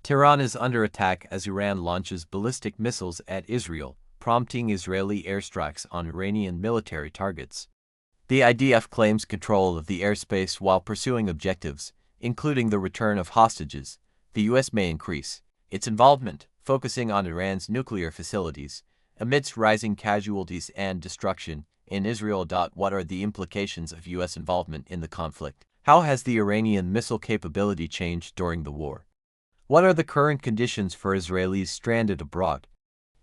Tehran is under attack as Iran launches ballistic missiles at Israel, prompting Israeli airstrikes on Iranian military targets. The IDF claims control of the airspace while pursuing objectives, including the return of hostages. The U.S. may increase its involvement, focusing on Iran's nuclear facilities, amidst rising casualties and destruction in Israel. What are the implications of U.S. involvement in the conflict? How has the Iranian missile capability changed during the war? What are the current conditions for Israelis stranded abroad?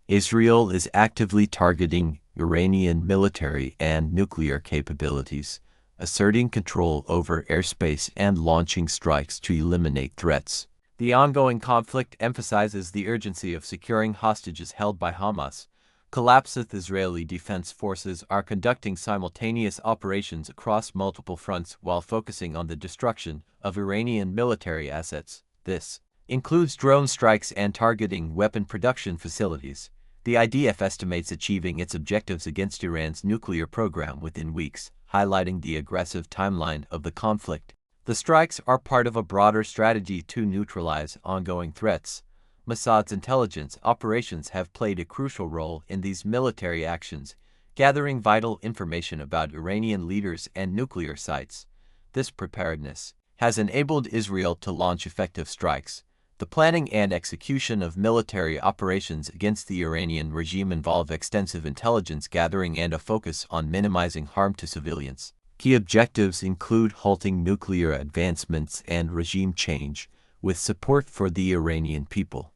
Israel is actively targeting Iranian military and nuclear capabilities, asserting control over airspace and launching strikes to eliminate threats. The ongoing conflict emphasizes the urgency of securing hostages held by Hamas. Collapsed Israeli defense forces are conducting simultaneous operations across multiple fronts while focusing on the destruction of Iranian military assets. This includes drone strikes and targeting weapon production facilities. The IDF estimates achieving its objectives against Iran's nuclear program within weeks, highlighting the aggressive timeline of the conflict. The strikes are part of a broader strategy to neutralize ongoing threats. Mossad's intelligence operations have played a crucial role in these military actions, gathering vital information about Iranian leaders and nuclear sites. This preparedness has enabled Israel to launch effective strikes. The planning and execution of military operations against the Iranian regime involve extensive intelligence gathering and a focus on minimizing harm to civilians. Key objectives include halting nuclear advancements and regime change, with support for the Iranian people.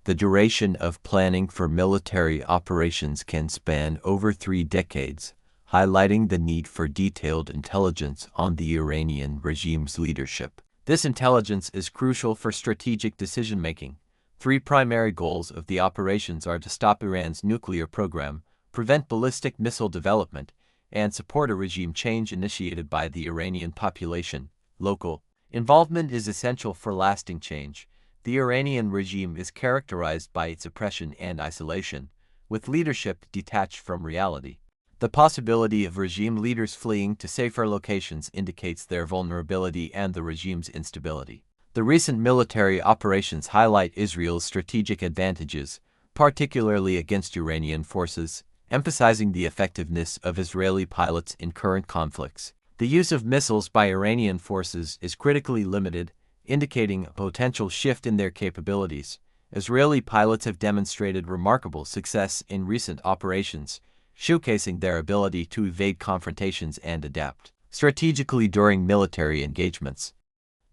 The duration of planning for military operations can span over 3 decades, highlighting the need for detailed intelligence on the Iranian regime's leadership. This intelligence is crucial for strategic decision-making. 3 primary goals of the operations are to stop Iran's nuclear program, prevent ballistic missile development, and support a regime change initiated by the Iranian population. Local involvement is essential for lasting change. The Iranian regime is characterized by its oppression and isolation, with leadership detached from reality. The possibility of regime leaders fleeing to safer locations indicates their vulnerability and the regime's instability. The recent military operations highlight Israel's strategic advantages, particularly against Iranian forces, emphasizing the effectiveness of Israeli pilots in current conflicts. The use of missiles by Iranian forces is critically limited, indicating a potential shift in their capabilities. Israeli pilots have demonstrated remarkable success in recent operations, showcasing their ability to evade confrontations and adapt strategically during military engagements.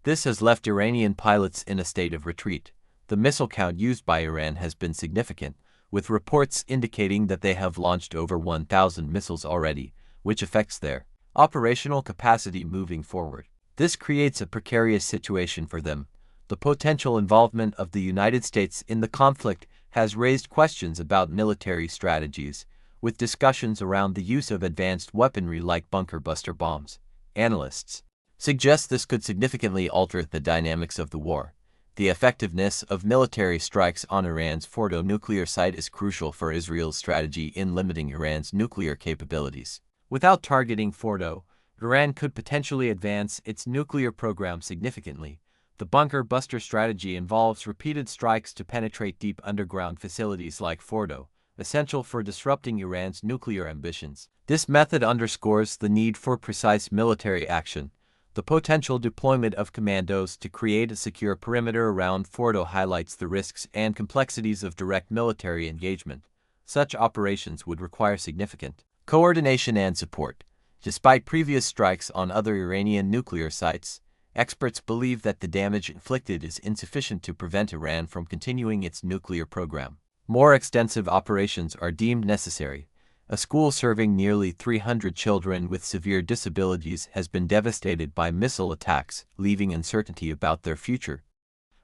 This has left Iranian pilots in a state of retreat. The missile count used by Iran has been significant, with reports indicating that they have launched over 1,000 missiles already, which affects their operational capacity moving forward. This creates a precarious situation for them. The potential involvement of the United States in the conflict has raised questions about military strategies, with discussions around the use of advanced weaponry like bunker-buster bombs. Analysts suggest this could significantly alter the dynamics of the war. The effectiveness of military strikes on Iran's Fordo nuclear site is crucial for Israel's strategy in limiting Iran's nuclear capabilities. Without targeting Fordo, Iran could potentially advance its nuclear program significantly. The bunker-buster strategy involves repeated strikes to penetrate deep underground facilities like Fordo, essential for disrupting Iran's nuclear ambitions. This method underscores the need for precise military action. The potential deployment of commandos to create a secure perimeter around Fordo highlights the risks and complexities of direct military engagement. Such operations would require significant coordination and support. Despite previous strikes on other Iranian nuclear sites, experts believe that the damage inflicted is insufficient to prevent Iran from continuing its nuclear program. More extensive operations are deemed necessary. A school serving nearly 300 children with severe disabilities has been devastated by missile attacks, leaving uncertainty about their future.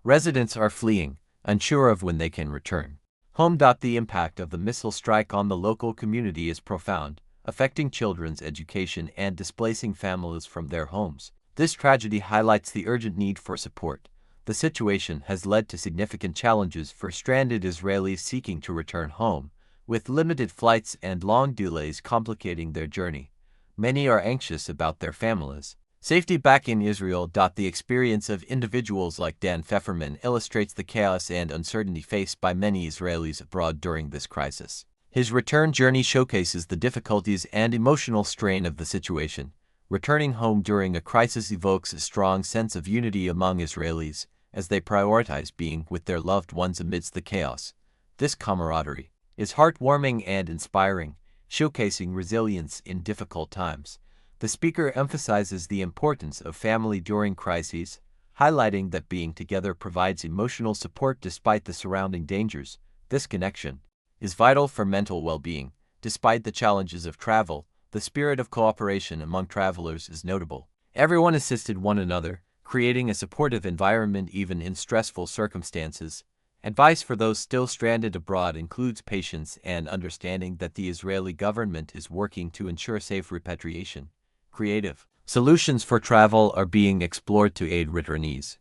Residents are fleeing, unsure of when they can return home. The impact of the missile strike on the local community is profound, affecting children's education and displacing families from their homes. This tragedy highlights the urgent need for support. The situation has led to significant challenges for stranded Israelis seeking to return home, with limited flights and long delays complicating their journey. Many are anxious about their families' Safety back in Israel. The experience of individuals like Dan Pfefferman illustrates the chaos and uncertainty faced by many Israelis abroad during this crisis. His return journey showcases the difficulties and emotional strain of the situation. Returning home during a crisis evokes a strong sense of unity among Israelis, as they prioritize being with their loved ones amidst the chaos. This camaraderie is heartwarming and inspiring, showcasing resilience in difficult times. The speaker emphasizes the importance of family during crises, highlighting that being together provides emotional support despite the surrounding dangers. This connection is vital for mental well-being. Despite the challenges of travel, the spirit of cooperation among travelers is notable. Everyone assisted one another, creating a supportive environment even in stressful circumstances. Advice for those still stranded abroad includes patience and understanding that the Israeli government is working to ensure safe repatriation. Creative solutions for travel are being explored to aid returnees.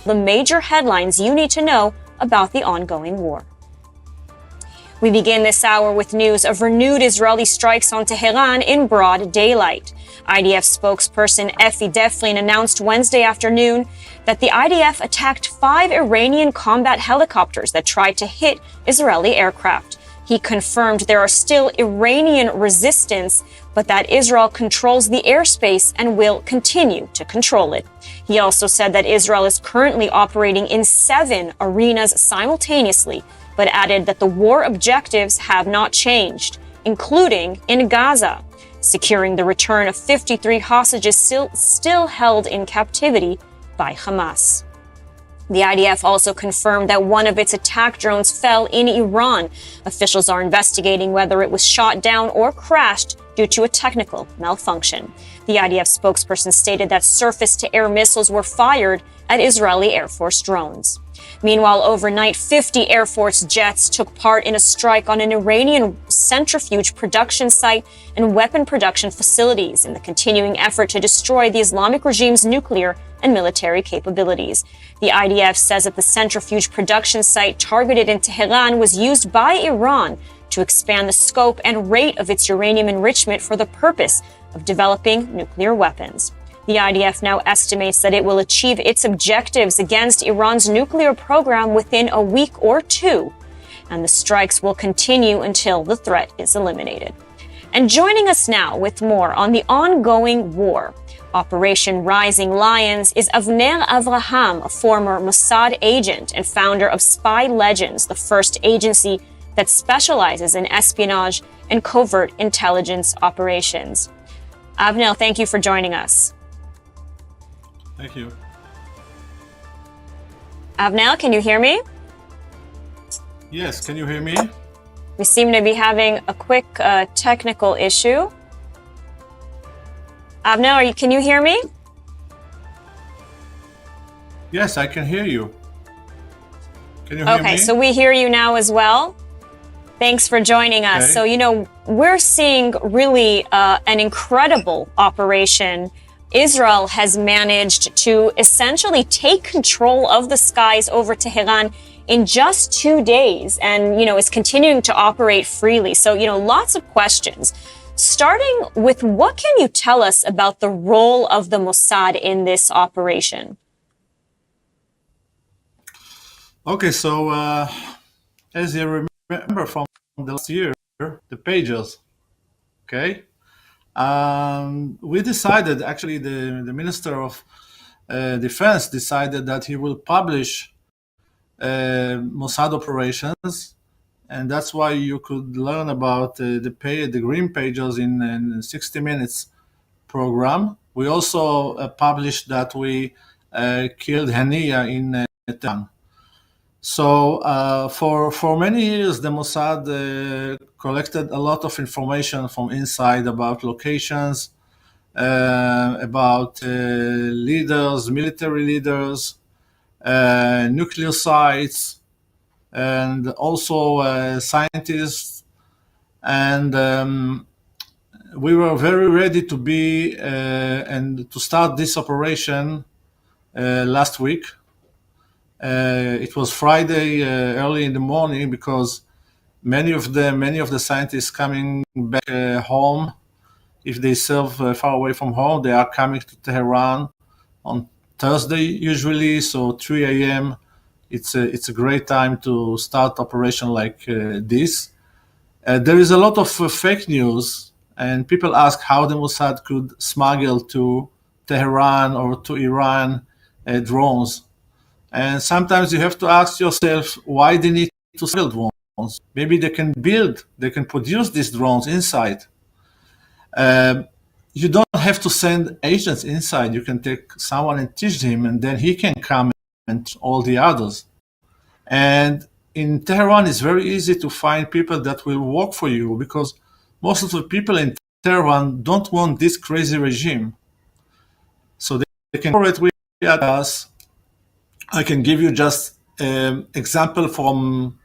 The major headlines you need to know about the ongoing war. We begin this hour with news of renewed Israeli strikes on Tehran in broad daylight. IDF spokesperson Efi Deflin announced Wednesday afternoon that the IDF attacked 5 Iranian combat helicopters that tried to hit Israeli aircraft. He confirmed there are still Iranian resistance, but that Israel controls the airspace and will continue to control it. He also said that Israel is currently operating in 7 arenas simultaneously, but added that the war objectives have not changed, including in Gaza, securing the return of 53 hostages still held in captivity by Hamas. The IDF also confirmed that one of its attack drones fell in Iran. Officials are investigating whether it was shot down or crashed due to a technical malfunction. The IDF spokesperson stated that surface-to-air missiles were fired at Israeli Air Force drones. Meanwhile, overnight, 50 Air Force jets took part in a strike on an Iranian centrifuge production site and weapon production facilities in the continuing effort to destroy the Islamic regime's nuclear and military capabilities. The IDF says that the centrifuge production site targeted in Tehran was used by Iran to expand the scope and rate of its uranium enrichment for the purpose of developing nuclear weapons. The IDF now estimates that it will achieve its objectives against Iran's nuclear program within a week or 2, and the strikes will continue until the threat is eliminated. And joining us now with more on the ongoing war, Operation Rising Lions, is Avner Avraham, a former Mossad agent and founder of Spy Legends, the first agency that specializes in espionage and covert intelligence operations. Avner, thank you for joining us. Thank you. Avner, can you hear me? Yes, can you hear me? We seem to be having a quick technical issue. Avner, can you hear me? Yes, I can hear you. Can you hear me? Okay, so we hear you now as well. Thanks for joining us. Okay. So, we're seeing really an incredible operation. Israel has managed to essentially take control of the skies over Tehran in just 2 days and, is continuing to operate freely. So, lots of questions. Starting with, what can you tell us about the role of the Mossad in this operation? Okay, so as you remember from the last year, the pages, okay? We decided, actually the Minister of Defense decided that he will publish Mossad operations, and that's why you could learn about the green pages in 60 minutes program. We also published that we killed Hania in Tehran. So for many years, the Mossad collected a lot of information from inside about locations, about leaders, military leaders, nuclear sites, and also scientists. And we were very ready to be and to start this operation last week. It was Friday early in the morning because many of the scientists coming back home if they serve far away from home, they are coming to Tehran on Thursday usually. So 3 a.m. It's a great time to start operation like this. There is a lot of fake news, and people ask how the Mossad could smuggle to Tehran or to Iran drones. And sometimes you have to ask yourself why they need to smuggle drones. Maybe they can produce these drones inside. You don't have to send agents inside. You can take someone and teach him, and then he can come and teach all the others. And in Tehran, it's very easy to find people that will work for you because most of the people in Tehran don't want this crazy regime. So they can cooperate with us. I can give you just example from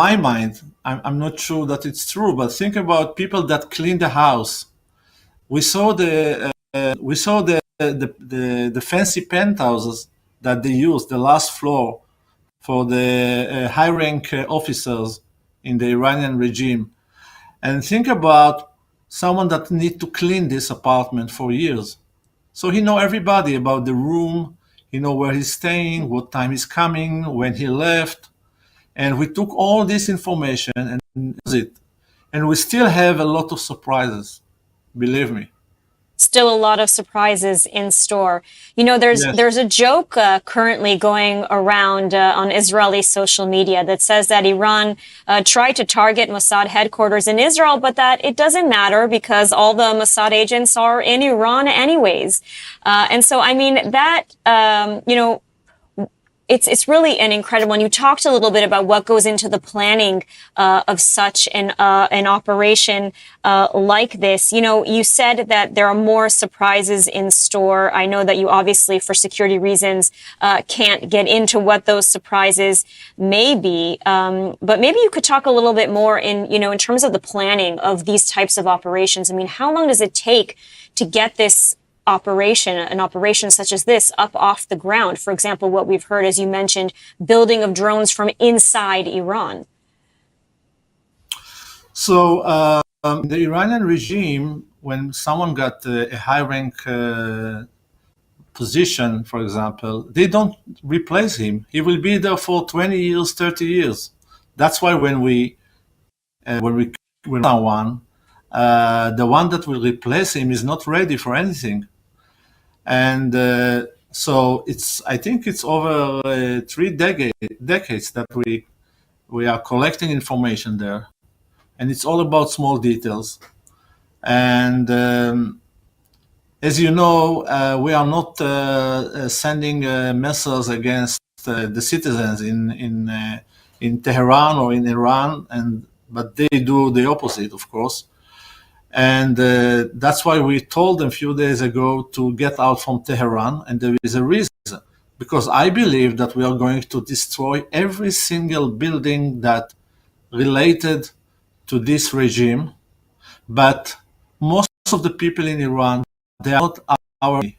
my mind. I'm not sure that it's true, but think about people that clean the house. We saw the fancy penthouses that they use, the last floor, for the high-rank officers in the Iranian regime. And think about someone that need to clean this apartment for years. So he know everybody about the room, he know where he's staying, what time he's coming, when he left. And we took all this information and used it. And we still have a lot of surprises, believe me. Still a lot of surprises in store. You know, there's a joke currently going around on Israeli social media that says that Iran tried to target Mossad headquarters in Israel, but that it doesn't matter because all the Mossad agents are in Iran anyways. And so, I mean, that, you know, it's really an incredible, and you talked a little bit about what goes into the planning of such an operation like this. You know, you said that there are more surprises in store. I know that you obviously, for security reasons, can't get into what those surprises may be, but maybe you could talk a little bit more in terms of the planning of these types of operations. I mean, how long does it take to get this an operation such as this up off the ground? For example, what we've heard, as you mentioned, building of drones from inside Iran. So the Iranian regime, when someone got a high-rank position, for example, they don't replace him. He will be there for 20 years, 30 years. That's why when we someone, the one that will replace him is not ready for anything. And so I think it's over 3 decades that we are collecting information there, and it's all about small details. And as you know, we are not sending missiles against the citizens in Tehran or in Iran, but they do the opposite, of course. And that's why we told them a few days ago to get out from Tehran. And there is a reason, because I believe that we are going to destroy every single building that related to this regime. But most of the people in Iran, they are not our enemy.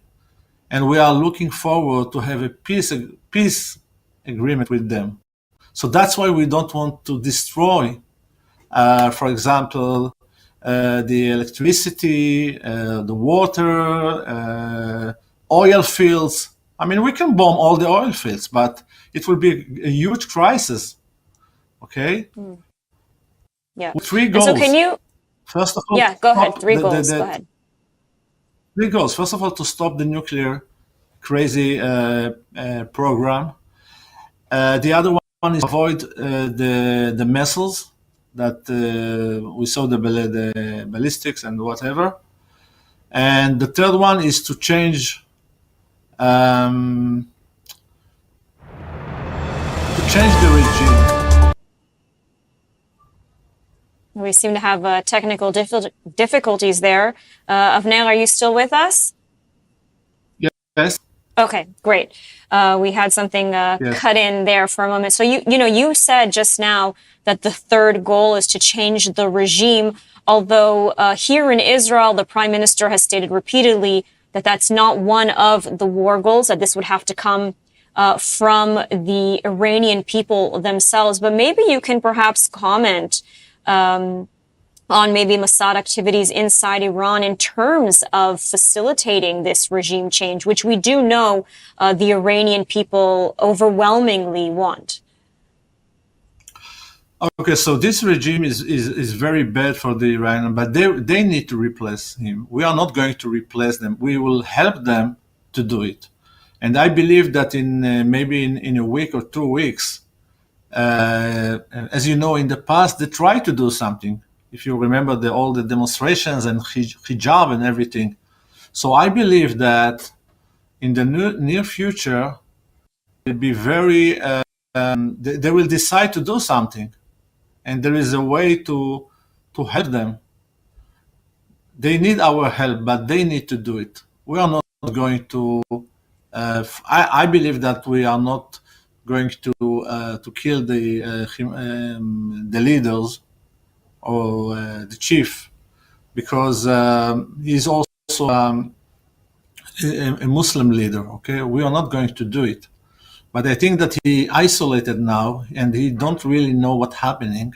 And we are looking forward to have a peace agreement with them. So that's why we don't want to destroy, for example, the electricity, the water, oil fields. I mean, we can bomb all the oil fields, but it will be a huge crisis. Okay? Yeah. With 3 goals. And so can you... First of all, yeah, go ahead. 3 goals. Go ahead. 3 goals. First of all, to stop the nuclear crazy program. The other one is avoid the missiles that we saw, the ballistics and whatever. And the third one is to change the regime. We seem to have technical difficulties there. Avner, are you still with us? Yes. Okay, great. We had something cut in there for a moment. So you said just now that the third goal is to change the regime, although here in Israel, the prime minister has stated repeatedly that that's not one of the war goals, that this would have to come from the Iranian people themselves. But maybe you can perhaps comment on maybe Mossad activities inside Iran in terms of facilitating this regime change, which we do know the Iranian people overwhelmingly want? Okay, so this regime is very bad for the Iranian, but they need to replace him. We are not going to replace them. We will help them to do it. And I believe that in maybe in a week or 2 weeks, as you know, in the past, they tried to do something. If you remember all the demonstrations and hijab and everything. So I believe that in the near future, they'll be very, they will decide to do something. And there is a way to help them. They need our help, but they need to do it. We are not going to. I believe that we are not going to kill the leaders or the chief, because he's also a Muslim leader. Okay, we are not going to do it. But I think that he isolated now, and he don't really know what's happening.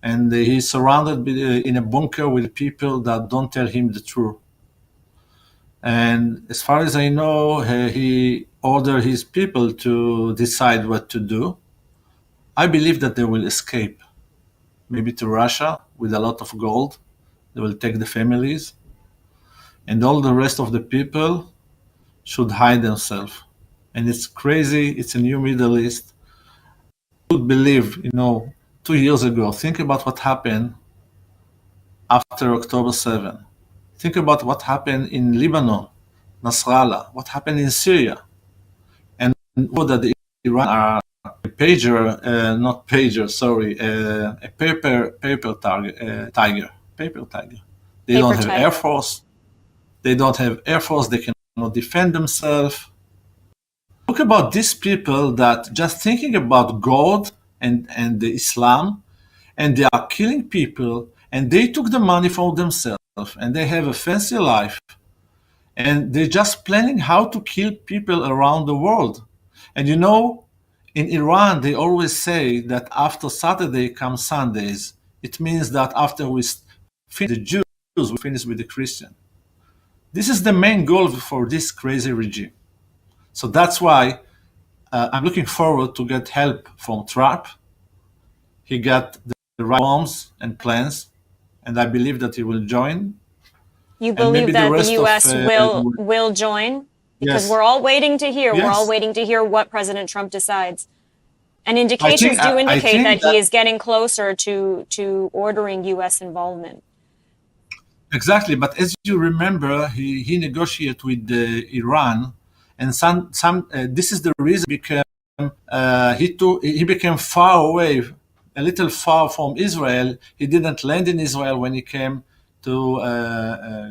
And he's surrounded in a bunker with people that don't tell him the truth. And as far as I know, he ordered his people to decide what to do. I believe that they will escape, maybe to Russia with a lot of gold. They will take the families. And all the rest of the people should hide themselves. And it's crazy. It's a new Middle East. I would believe, 2 years ago, think about what happened after October 7. Think about what happened in Lebanon, Nasrallah, what happened in Syria. And know that the Iran are a pager, not pager, sorry, a paper tiger. They don't have air force. They don't have air force. They cannot defend themselves. Look about these people that just thinking about God and the Islam, and they are killing people, and they took the money for themselves, and they have a fancy life, and they're just planning how to kill people around the world. And in Iran, they always say that after Saturday comes Sundays. It means that after we finish the Jews, we finish with the Christian. This is the main goal for this crazy regime. So that's why I'm looking forward to get help from Trump. He got the right bombs and plans, and I believe that he will join. You believe that the U.S. will join? Because yes. We're all waiting to hear. Yes. We're all waiting to hear what President Trump decides. And indications do indicate that he is getting closer to ordering U.S. involvement. Exactly, but as you remember, he negotiated with Iran, and this is the reason he became far away, a little far from Israel. He didn't land in Israel when he came to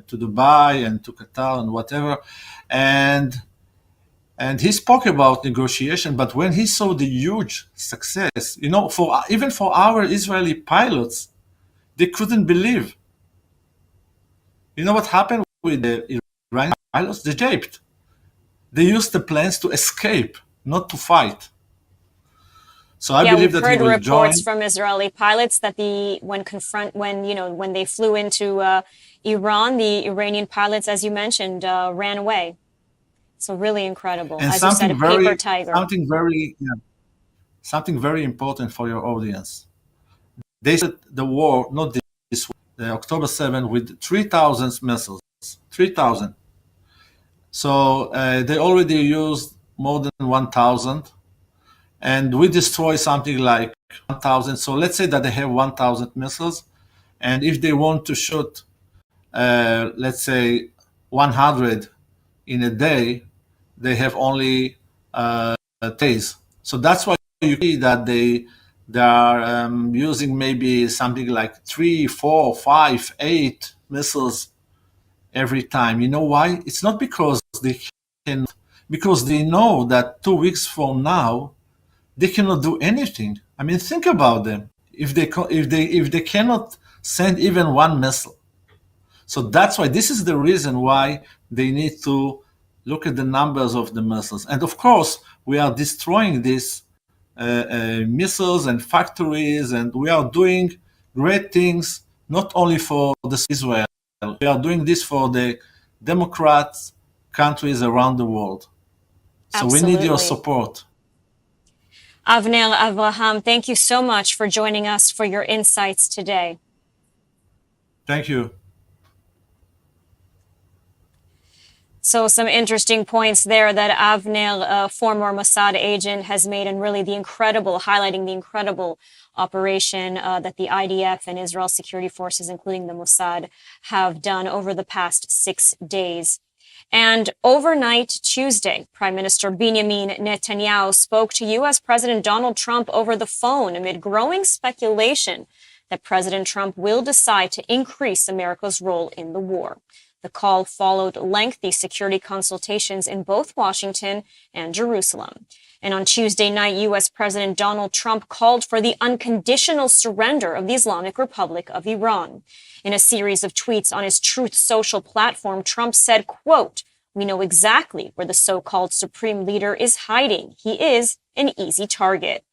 Dubai and to Qatar and whatever, and he spoke about negotiation. But when he saw the huge success, even for our Israeli pilots, they couldn't believe. You know what happened with the Iranian pilots? They japed. They used the planes to escape, not to fight. So I believe that he will join. We've heard reports from Israeli pilots that when they flew into Iran, the Iranian pilots, as you mentioned, ran away. So really incredible. And as you said, a paper tiger. Something very important for your audience. They started the war, not this war, the October 7, with 3,000 missiles. 3,000. So they already used more than 1,000. And we destroy something like 1,000. So let's say that they have 1,000 missiles. And if they want to shoot, let's say, 100 in a day, they have only days. So that's why you see that they are using maybe something like 3, 4, 5, 8 missiles every time. You know why? It's not because because they know that 2 weeks from now they cannot do anything. I mean, think about them. If they cannot send even one missile. So that's why this is the reason why they need to look at the numbers of the missiles. And of course, we are destroying these missiles and factories, and we are doing great things not only for Israel. We are doing this for the Democrat countries around the world. So we need your Absolutely. support. Avner Avraham, thank you so much for joining us for your insights today. Thank you. So some interesting points there that Avner, a former Mossad agent, has made, and really highlighting the incredible operation that the IDF and Israel security forces, including the Mossad, have done over the past 6 days. And overnight Tuesday, Prime Minister Benjamin Netanyahu spoke to U.S. President Donald Trump over the phone amid growing speculation that President Trump will decide to increase America's role in the war. The call followed lengthy security consultations in both Washington and Jerusalem. And on Tuesday night, U.S. President Donald Trump called for the unconditional surrender of the Islamic Republic of Iran. In a series of tweets on his Truth Social platform, Trump said, quote, "We know exactly where the so-called supreme leader is hiding. He is an easy target."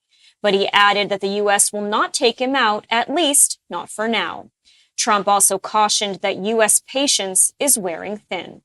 But he added that the U.S. will not take him out, at least not for now. Trump also cautioned that U.S. patience is wearing thin.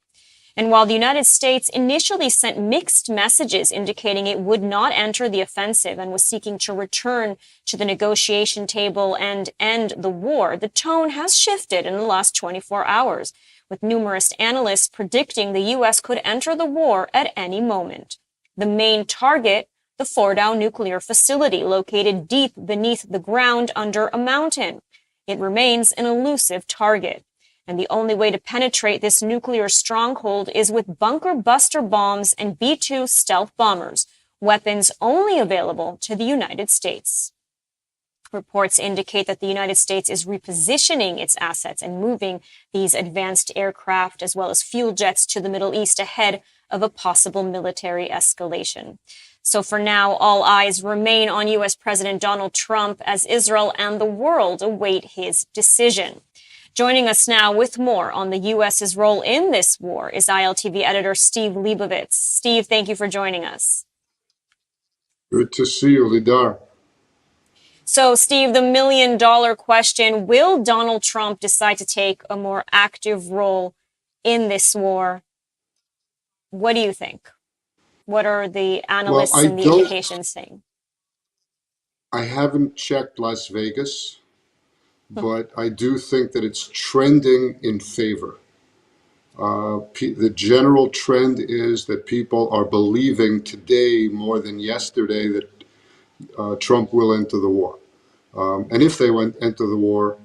And while the United States initially sent mixed messages indicating it would not enter the offensive and was seeking to return to the negotiation table and end the war, the tone has shifted in the last 24 hours, with numerous analysts predicting the U.S. could enter the war at any moment. The main target, the Fordow nuclear facility located deep beneath the ground under a mountain. It remains an elusive target, and the only way to penetrate this nuclear stronghold is with bunker buster bombs and B-2 stealth bombers, weapons only available to the United States. Reports indicate that the United States is repositioning its assets and moving these advanced aircraft as well as fuel jets to the Middle East ahead of a possible military escalation. So for now, all eyes remain on U.S. President Donald Trump as Israel and the world await his decision. Joining us now with more on the U.S.'s role in this war is ILTV editor Steve Leibovitz. Steve, thank you for joining us. Good to see you, Lidar. So, Steve, the million-dollar question, will Donald Trump decide to take a more active role in this war? What do you think? What are the analysts and the indications saying? I haven't checked Las Vegas, but I do think that it's trending in favor. The general trend is that people are believing today more than yesterday that Trump will enter the war. And if they enter the war,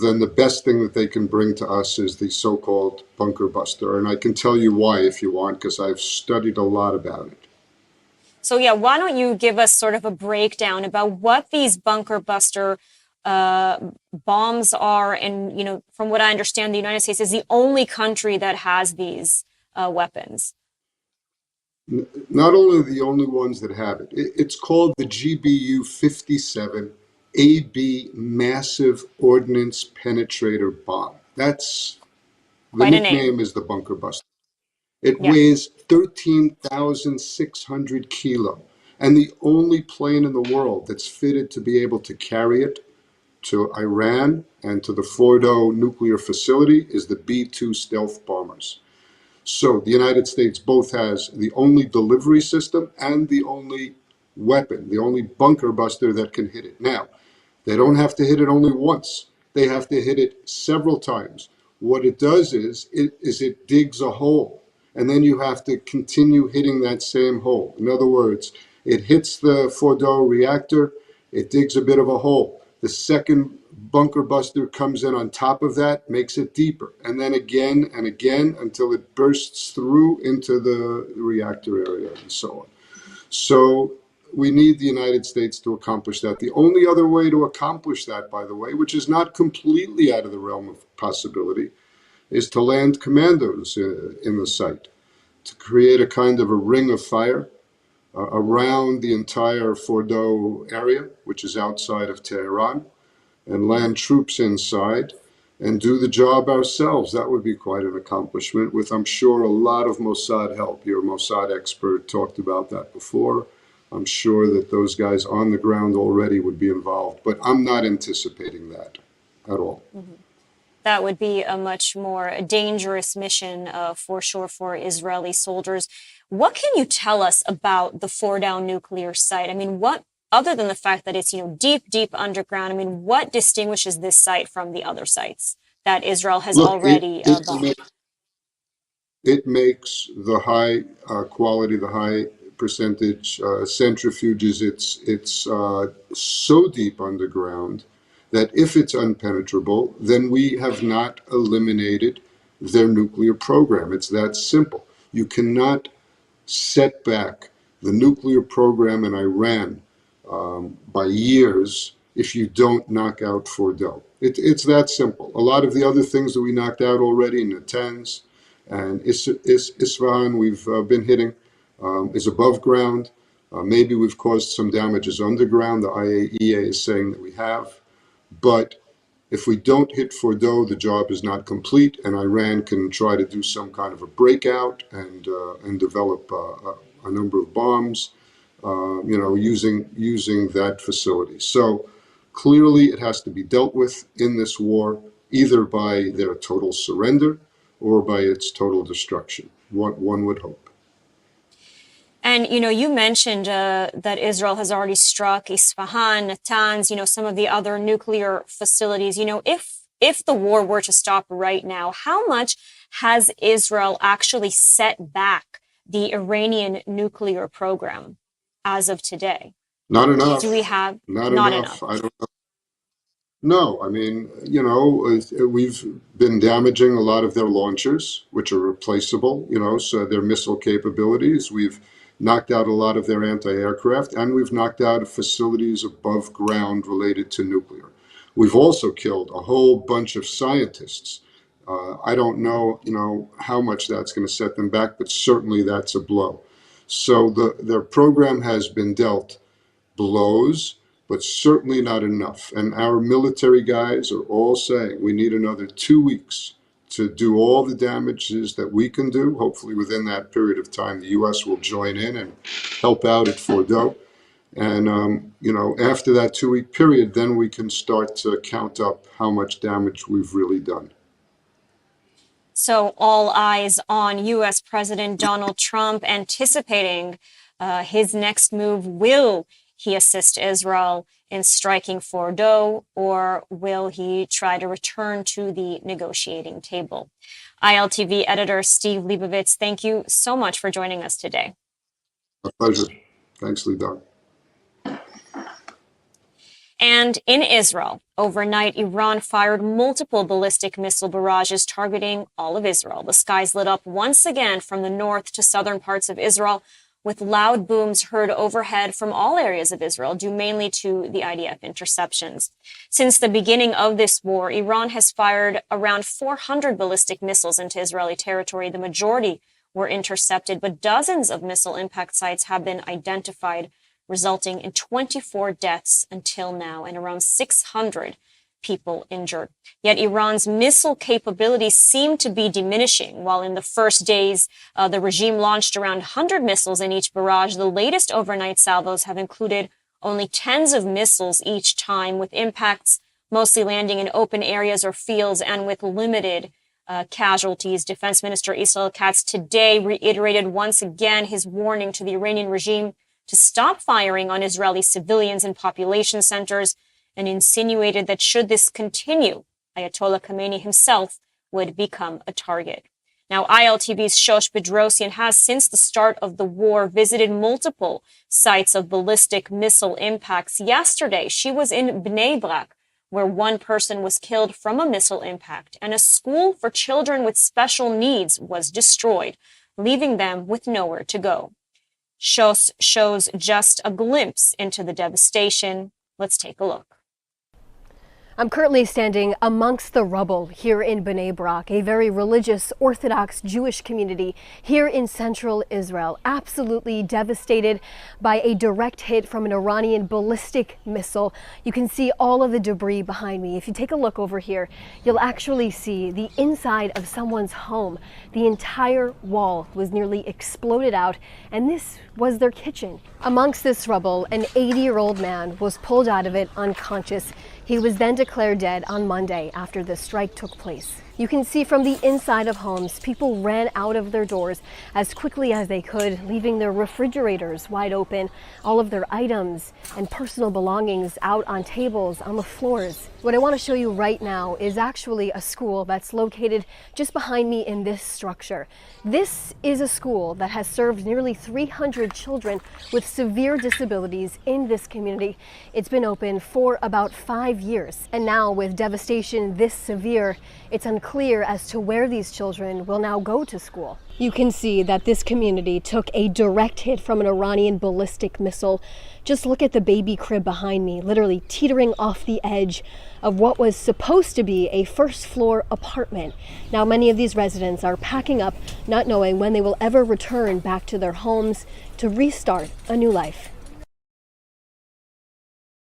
then the best thing that they can bring to us is the so-called bunker buster. And I can tell you why if you want, because I've studied a lot about it. So, yeah, why don't you give us sort of a breakdown about what these bunker buster bombs are? And, you know, from what I understand, the United States is the only country that has these weapons. Not only the only ones that have it, it's called the GBU-57 AB Massive Ordnance Penetrator Bomb. That's the nickname is the bunker buster. It weighs 13,600 kilo, and the only plane in the world that's fitted to be able to carry it to Iran and to the Fordow nuclear facility is the B-2 stealth bombers. So the United States both has the only delivery system and the only weapon, the only bunker buster that can hit it. Now, they don't have to hit it only once. They have to hit it several times. What it does is it digs a hole, and then you have to continue hitting that same hole. In other words, it hits the Fordow reactor, it digs a bit of a hole. The second bunker buster comes in on top of that, makes it deeper, and then again and again until it bursts through into the reactor area and so on. So we need the United States to accomplish that. The only other way to accomplish that, by the way, which is not completely out of the realm of possibility, is to land commandos in the site, to create a kind of a ring of fire around the entire Fordow area, which is outside of Tehran, and land troops inside and do the job ourselves. That would be quite an accomplishment with, I'm sure, a lot of Mossad help. Your Mossad expert talked about that before. I'm sure that those guys on the ground already would be involved, but I'm not anticipating that. at all. That would be a much more dangerous mission for sure for Israeli soldiers. What can you tell us about the Fordow nuclear site? I mean, what, other than the fact that it's, deep, deep underground, I mean, what distinguishes this site from the other sites that Israel has Look, already bombed? it makes the high quality, the high percentage centrifuges. It's so deep underground that if it's unpenetrable, then we have not eliminated their nuclear program. It's that simple. You cannot set back the nuclear program in Iran by years if you don't knock out Fordow. It's that simple. A lot of the other things that we knocked out already, Natanz and Isfahan, we've been hitting, is above ground. Maybe we've caused some damages underground. The IAEA is saying that we have. But if we don't hit Fordow, the job is not complete, and Iran can try to do some kind of a breakout and develop a number of bombs, using that facility. So clearly, it has to be dealt with in this war, either by their total surrender or by its total destruction. One would hope. And, you mentioned that Israel has already struck Isfahan, Natanz, some of the other nuclear facilities. If the war were to stop right now, how much has Israel actually set back the Iranian nuclear program as of today? Not enough. Do we have not enough? I don't know. No, I mean, we've been damaging a lot of their launchers, which are replaceable, so their missile capabilities. We've knocked out a lot of their anti-aircraft, and we've knocked out facilities above ground related to nuclear. We've also killed a whole bunch of scientists. I don't know, how much that's going to set them back, but certainly that's a blow. So their program has been dealt blows, but certainly not enough. And our military guys are all saying we need another 2 weeks to do all the damages that we can do. Hopefully within that period of time, the U.S. will join in and help out at Fordow. And, after that 2-week period, then we can start to count up how much damage we've really done. So all eyes on U.S. President Donald Trump anticipating his next move. Will he assist Israel in striking Fordow, or will he try to return to the negotiating table? ILTV editor Steve Leibovitz, thank you so much for joining us today. A pleasure. Thanks, Lidar. And in Israel, overnight, Iran fired multiple ballistic missile barrages targeting all of Israel. The skies lit up once again from the north to southern parts of Israel, with loud booms heard overhead from all areas of Israel, due mainly to the IDF interceptions. Since the beginning of this war, Iran has fired around 400 ballistic missiles into Israeli territory. The majority were intercepted, but dozens of missile impact sites have been identified, resulting in 24 deaths until now and around 600 people injured. Yet Iran's missile capabilities seem to be diminishing. While in the first days, the regime launched around 100 missiles in each barrage, the latest overnight salvos have included only tens of missiles each time, with impacts mostly landing in open areas or fields and with limited casualties. Defense Minister Israel Katz today reiterated once again his warning to the Iranian regime to stop firing on Israeli civilians and population centers, and insinuated that should this continue, Ayatollah Khamenei himself would become a target. Now, ILTV's Shosh Bedrosian has, since the start of the war, visited multiple sites of ballistic missile impacts. Yesterday, she was in Bnei Brak, where one person was killed from a missile impact, and a school for children with special needs was destroyed, leaving them with nowhere to go. Shosh shows just a glimpse into the devastation. Let's take a look. I'm currently standing amongst the rubble here in Bnei Brak, a very religious Orthodox Jewish community here in central Israel, absolutely devastated by a direct hit from an Iranian ballistic missile. You can see all of the debris behind me. If you take a look over here, you'll actually see the inside of someone's home. The entire wall was nearly exploded out, and this was their kitchen. Amongst this rubble, an 80-year-old man was pulled out of it unconscious. He was then declared dead on Monday after the strike took place. You can see from the inside of homes, people ran out of their doors as quickly as they could, leaving their refrigerators wide open, all of their items and personal belongings out on tables, on the floors. What I want to show you right now is actually a school that's located just behind me in this structure. This is a school that has served nearly 300 children with severe disabilities in this community. It's been open for about 5 years. And now with devastation this severe, it's unclear as to where these children will now go to school. You can see that this community took a direct hit from an Iranian ballistic missile. Just look at the baby crib behind me, literally teetering off the edge of what was supposed to be a first floor apartment. Now many of these residents are packing up, not knowing when they will ever return back to their homes to restart a new life.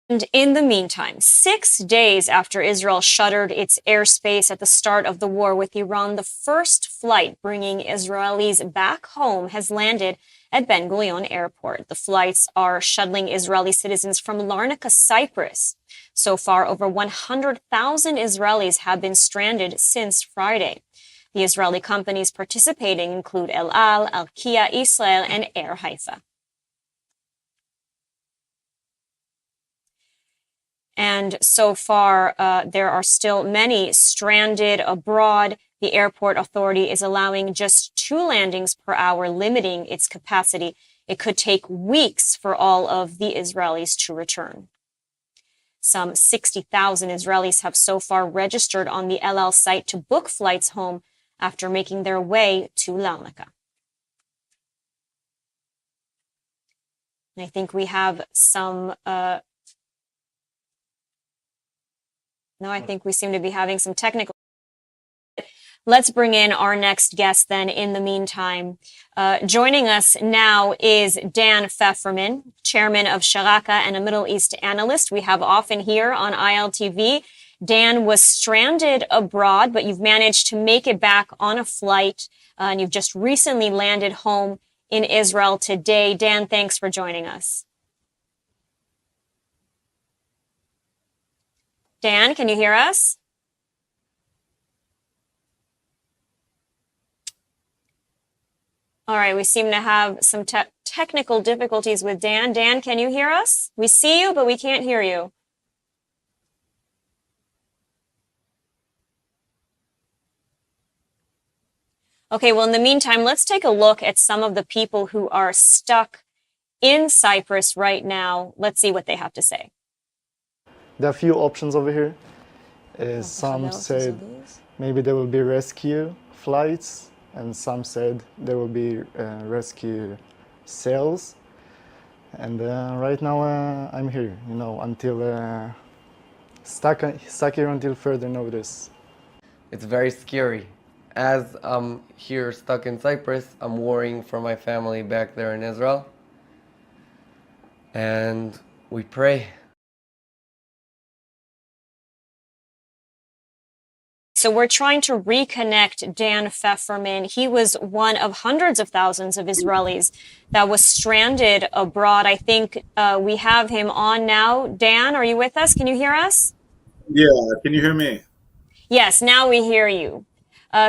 And in the meantime, 6 days after Israel shuttered its airspace at the start of the war with Iran, the first flight bringing Israelis back home has landed at Ben Gurion Airport. The flights are shuttling Israeli citizens from Larnaca, Cyprus. So far, over 100,000 Israelis have been stranded since Friday. The Israeli companies participating include El Al, Arkia Israel, and Air Haifa. And so far, there are still many stranded abroad. The airport authority is allowing just 2 landings per hour, limiting its capacity. It could take weeks for all of the Israelis to return. Some 60,000 Israelis have so far registered on the El Al site to book flights home after making their way to Larnaca. And I think we have some... No, I think we seem to be having some technical. Let's bring in our next guest then in the meantime. Joining us now is Dan Pfefferman, chairman of Sharaka and a Middle East analyst we have often here on ILTV. Dan was stranded abroad, but you've managed to make it back on a flight, and you've just recently landed home in Israel today. Dan, thanks for joining us. Dan, can you hear us? All right, we seem to have some technical difficulties with Dan. Dan, can you hear us? We see you, but we can't hear you. Okay, well, in the meantime, let's take a look at some of the people who are stuck in Cyprus right now. Let's see what they have to say. There are a few options over here. Some said maybe there will be rescue flights, and some said there will be rescue sails. And right now I'm here, until stuck here until further notice. It's very scary. As I'm here stuck in Cyprus, I'm worrying for my family back there in Israel. And we pray. So we're trying to reconnect Dan Pfefferman. He was one of hundreds of thousands of Israelis that was stranded abroad. I think we have him on now. Dan, are you with us? Can you hear us? Yeah, can you hear me? Yes, now we hear you.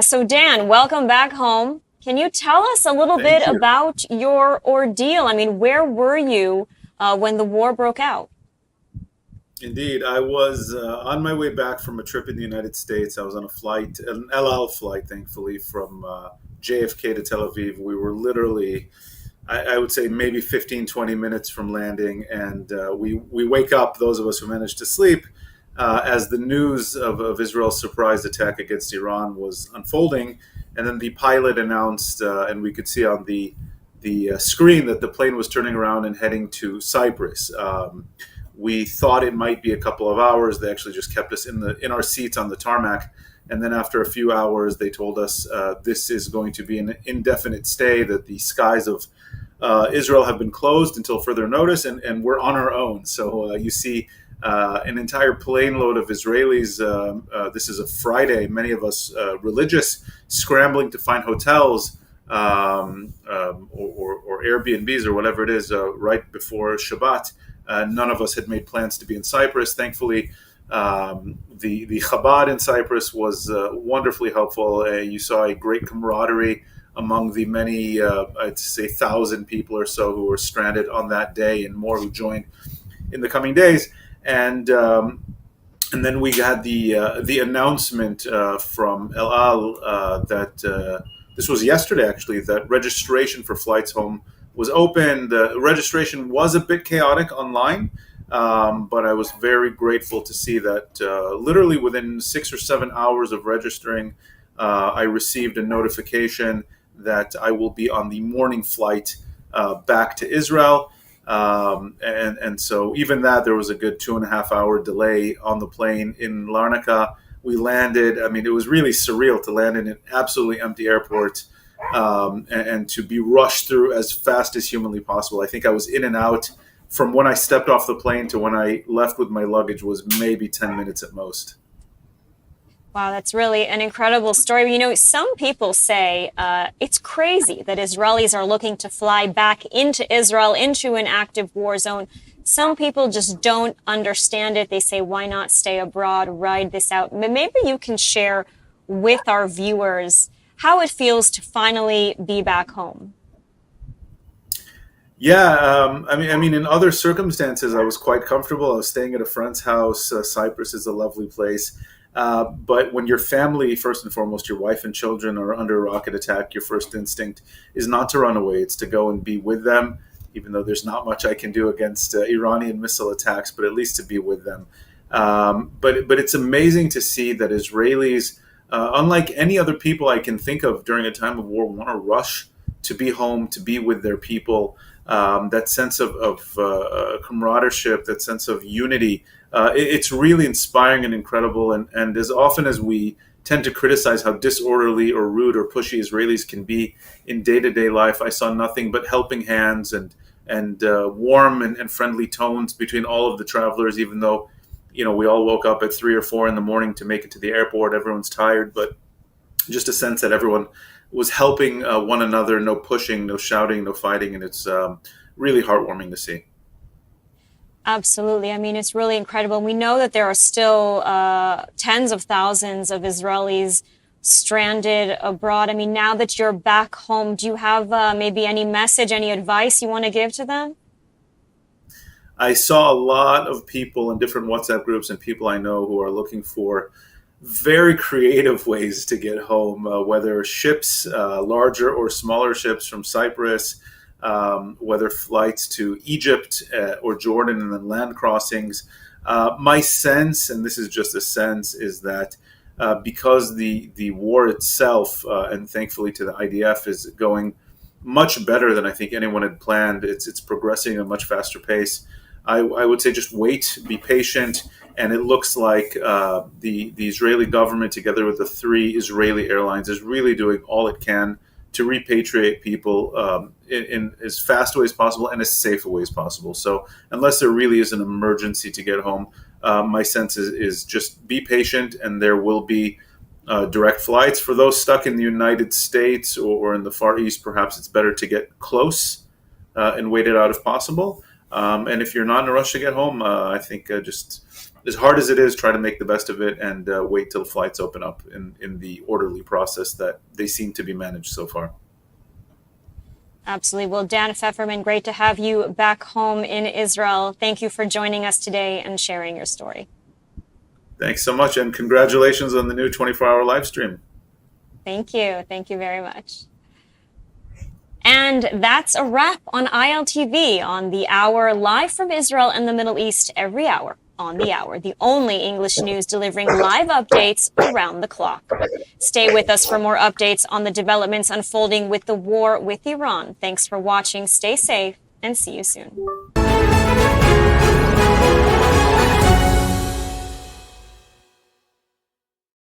So Dan, welcome back home. Can you tell us a little bit about your ordeal? I mean, where were you when the war broke out? Indeed, I was on my way back from a trip in the United States. I was on a flight, an El Al flight, thankfully, from JFK to Tel Aviv. We were literally, I would say, maybe 15, 20 minutes from landing. And we wake up, those of us who managed to sleep, as the news of Israel's surprise attack against Iran was unfolding. And then the pilot announced, and we could see on the screen that the plane was turning around and heading to Cyprus. We thought it might be a couple of hours. They actually just kept us in our seats on the tarmac. And then after a few hours, they told us this is going to be an indefinite stay, that the skies of Israel have been closed until further notice, and we're on our own. So you see an entire plane load of Israelis. This is a Friday. Many of us religious, scrambling to find hotels or Airbnbs or whatever it is right before Shabbat. None of us had made plans to be in Cyprus. Thankfully, The Chabad in Cyprus was wonderfully helpful. You saw a great camaraderie among the many, I'd say, 1,000 people or so who were stranded on that day, and more who joined in the coming days. And then we had the announcement from El Al that this was yesterday, actually, that registration for flights home was open. The registration was a bit chaotic online, but I was very grateful to see that literally within 6 or 7 hours of registering, I received a notification that I will be on the morning flight back to Israel. And so even that, there was a good 2.5 hour delay on the plane in Larnaca. We landed. I mean, it was really surreal to land in an absolutely empty airport and to be rushed through as fast as humanly possible. I think I was in and out from when I stepped off the plane to when I left with my luggage was maybe 10 minutes at most. Wow, that's really an incredible story. You know, some people say it's crazy that Israelis are looking to fly back into Israel, into an active war zone. Some people just don't understand it. They say, why not stay abroad, ride this out? Maybe you can share with our viewers how it feels to finally be back home. Yeah, I mean, in other circumstances, I was quite comfortable. I was staying at a friend's house. Cyprus is a lovely place. But when your family, first and foremost, your wife and children are under a rocket attack, your first instinct is not to run away. It's to go and be with them, even though there's not much I can do against Iranian missile attacks, but at least to be with them. But it's amazing to see that Israelis, unlike any other people I can think of during a time of war, want to rush to be home, to be with their people. That sense of camaraderie, that sense of unity. It's really inspiring and incredible. And as often as we tend to criticize how disorderly or rude or pushy Israelis can be in day-to-day life, I saw nothing but helping hands and warm and friendly tones between all of the travelers, even though, you know, we all woke up at 3 or 4 in the morning to make it to the airport. Everyone's tired, but just a sense that everyone was helping one another, no pushing, no shouting, no fighting. And it's really heartwarming to see. Absolutely. I mean, it's really incredible. We know that there are still tens of thousands of Israelis stranded abroad. I mean, now that you're back home, do you have maybe any message, any advice you want to give to them? I saw a lot of people in different WhatsApp groups and people I know who are looking for very creative ways to get home, whether ships, larger or smaller ships from Cyprus, whether flights to Egypt or Jordan and then land crossings. My sense, and this is just a sense, is that because the war itself, and thankfully to the IDF, is going much better than I think anyone had planned. It's progressing at a much faster pace. I would say just wait, be patient, and it looks like the Israeli government, together with the 3 Israeli airlines, is really doing all it can to repatriate people in as fast a way as possible and as safe a way as possible. So unless there really is an emergency to get home, my sense is just be patient, and there will be direct flights. For those stuck in the United States or in the Far East, perhaps it's better to get close and wait it out if possible. And if you're not in a rush to get home, I think just as hard as it is, try to make the best of it and wait till flights open up in the orderly process that they seem to be managed so far. Absolutely. Well, Dan Pfefferman, great to have you back home in Israel. Thank you for joining us today and sharing your story. Thanks so much, and congratulations on the new 24-hour live stream. Thank you. Thank you very much. And that's a wrap on ILTV on the Hour, live from Israel and the Middle East every hour on the Hour, the only English news delivering live updates around the clock. Stay with us for more updates on the developments unfolding with the war with Iran. Thanks for watching. Stay safe and see you soon.